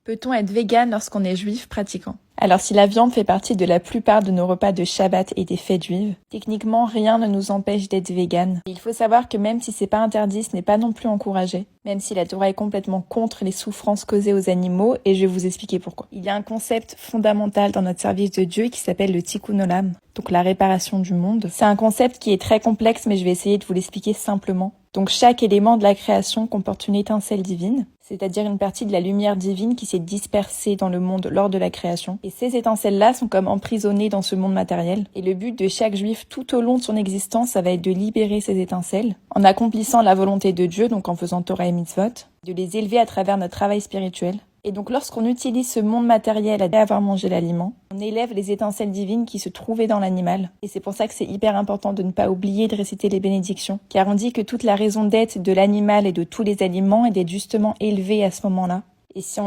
Peut-on être vegan lorsqu'on est juif pratiquant? Alors si la viande fait partie de la plupart de nos repas de Shabbat et des fêtes juives, techniquement rien ne nous empêche d'être vegan. Et il faut savoir que même si c'est pas interdit, ce n'est pas non plus encouragé, même si la Torah est complètement contre les souffrances causées aux animaux, et je vais vous expliquer pourquoi. Il y a un concept fondamental dans notre service de Dieu qui s'appelle le Tikkun Olam, donc la réparation du monde. C'est un concept qui est très complexe, mais je vais essayer de vous l'expliquer simplement. Donc chaque élément de la création comporte une étincelle divine, c'est-à-dire une partie de la lumière divine qui s'est dispersée dans le monde lors de la création. Et ces étincelles-là sont comme emprisonnées dans ce monde matériel. Et le but de chaque juif tout au long de son existence, ça va être de libérer ces étincelles, en accomplissant la volonté de Dieu, donc en faisant Torah et Mitzvot, de les élever à travers notre travail spirituel. Et donc lorsqu'on utilise ce monde matériel à avoir mangé l'aliment, on élève les étincelles divines qui se trouvaient dans l'animal. Et c'est pour ça que c'est hyper important de ne pas oublier de réciter les bénédictions. Car on dit que toute la raison d'être de l'animal et de tous les aliments est d'être justement élevé à ce moment-là. Et si on